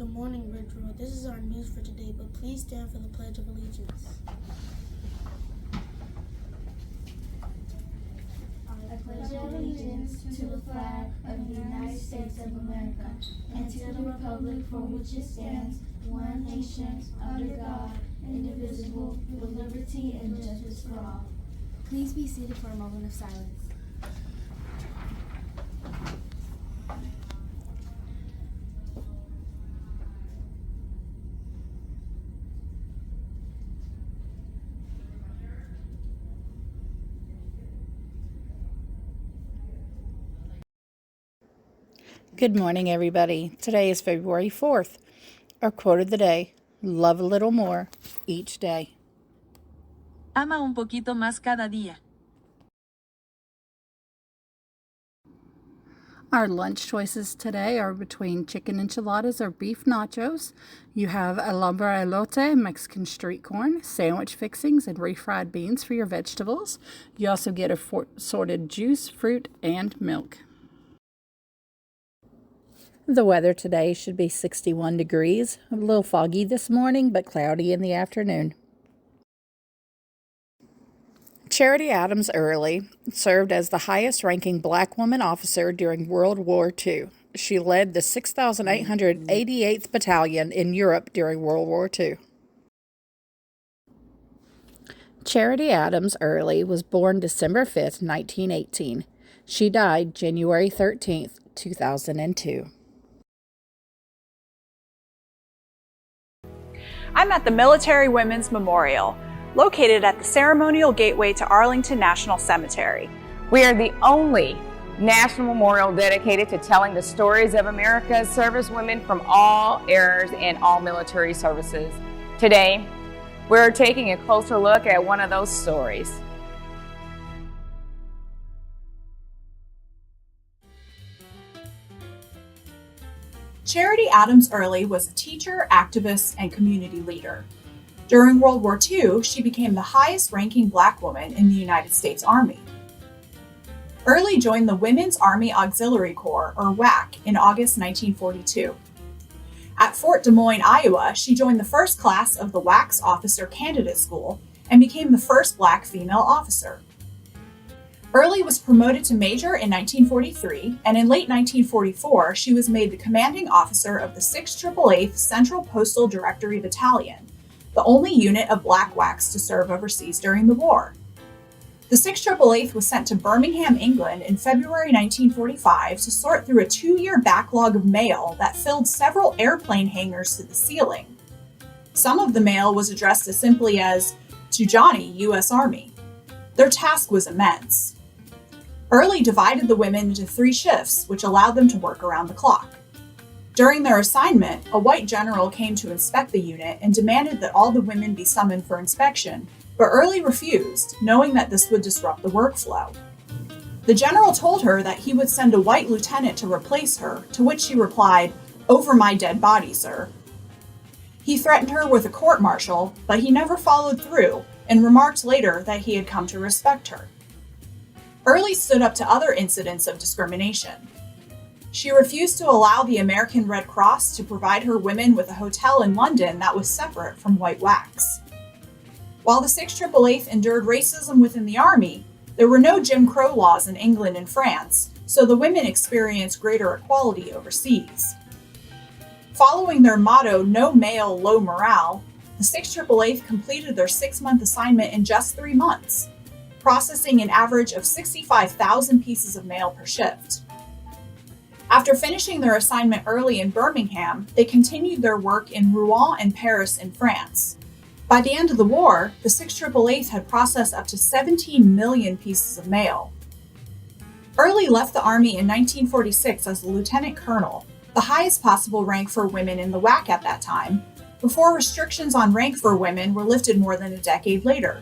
Good morning, Ridgewood. This is our news for today, but please stand for the Pledge of Allegiance. I pledge allegiance to the flag of the United States of America and to the republic for which it stands, one nation, under God, indivisible, with liberty and justice for all. Please be seated for a moment of silence. Good morning, everybody. Today is February 4th. Our quote of the day, love a little more each day. Ama un poquito más cada día. Our lunch choices today are between chicken enchiladas or beef nachos. You have alhambra elote, Mexican street corn, sandwich fixings, and refried beans for your vegetables. You also get assorted juice, fruit, and milk. The weather today should be 61 degrees, a little foggy this morning, but cloudy in the afternoon. Charity Adams Early served as the highest-ranking black woman officer during World War II. She led the 6,888th Battalion in Europe during World War II. Charity Adams Early was born December 5, 1918. She died January 13, 2002. I'm at the Military Women's Memorial, located at the ceremonial gateway to Arlington National Cemetery. We are the only national memorial dedicated to telling the stories of America's servicewomen from all eras and all military services. Today, we're taking a closer look at one of those stories. Charity Adams Early was a teacher, activist, and community leader. During World War II, she became the highest-ranking black woman in the United States Army. Early joined the Women's Army Auxiliary Corps, or WAC, in August 1942. At Fort Des Moines, Iowa, she joined the first class of the WAC's Officer Candidate School and became the first black female officer. Early was promoted to major in 1943, and in late 1944, she was made the commanding officer of the 688th Central Postal Directory Battalion, the only unit of black WACs to serve overseas during the war. The 688th was sent to Birmingham, England in February 1945 to sort through a 2-year backlog of mail that filled several airplane hangars to the ceiling. Some of the mail was addressed as simply as, "To Johnny, U.S. Army." Their task was immense. Early divided the women into 3 shifts, which allowed them to work around the clock. During their assignment, a white general came to inspect the unit and demanded that all the women be summoned for inspection, but Early refused, knowing that this would disrupt the workflow. The general told her that he would send a white lieutenant to replace her, to which she replied, "Over my dead body, sir." He threatened her with a court-martial, but he never followed through and remarked later that he had come to respect her. Early stood up to other incidents of discrimination. She refused to allow the American Red Cross to provide her women with a hotel in London that was separate from white WACs. While the 688th endured racism within the Army, there were no Jim Crow laws in England and France, so the women experienced greater equality overseas. Following their motto, "No male, low morale," the 688th completed their 6-month assignment in just 3 months, processing an average of 65,000 pieces of mail per shift. After finishing their assignment early in Birmingham, they continued their work in Rouen and Paris in France. By the end of the war, the 688th had processed up to 17 million pieces of mail. Early left the Army in 1946 as a lieutenant colonel, the highest possible rank for women in the WAC at that time, before restrictions on rank for women were lifted more than a decade later.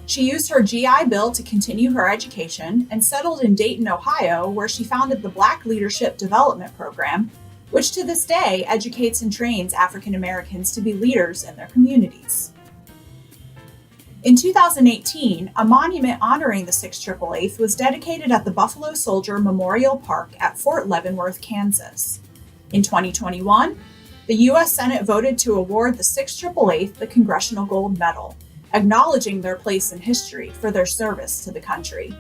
She used her GI Bill to continue her education and settled in Dayton, Ohio, where she founded the Black Leadership Development Program, which to this day educates and trains African Americans to be leaders in their communities. In 2018, a monument honoring the 688th was dedicated at the Buffalo Soldier Memorial Park at Fort Leavenworth, Kansas. In 2021, The U.S. Senate voted to award the 688th the Congressional Gold Medal, acknowledging their place in history for their service to the country.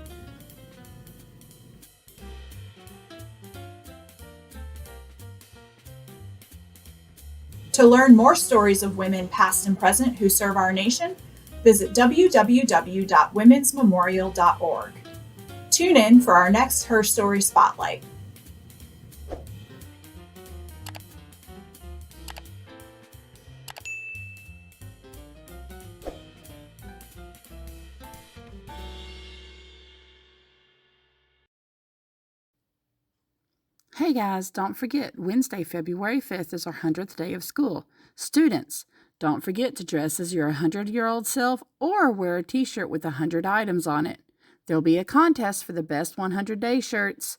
To learn more stories of women past and present who serve our nation, visit www.womensmemorial.org. Tune in for our next Her Story Spotlight. Hey guys, don't forget, Wednesday, February 5th is our 100th day of school. Students, don't forget to dress as your 100-year-old self or wear a t-shirt with 100 items on it. There'll be a contest for the best 100-day shirts.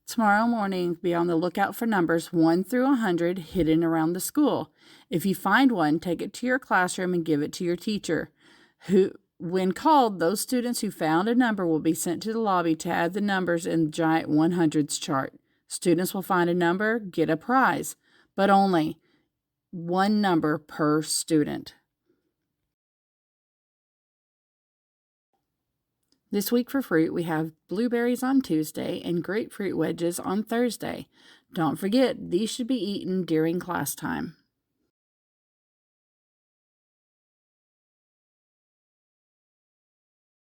Tomorrow morning, be on the lookout for numbers 1 through 100 hidden around the school. If you find one, take it to your classroom and give it to your teacher. When called, those students who found a number will be sent to the lobby to add the numbers in the giant 100s chart. Students will find a number, get a prize, but only one number per student. This week for fruit, we have blueberries on Tuesday and grapefruit wedges on Thursday. Don't forget, these should be eaten during class time.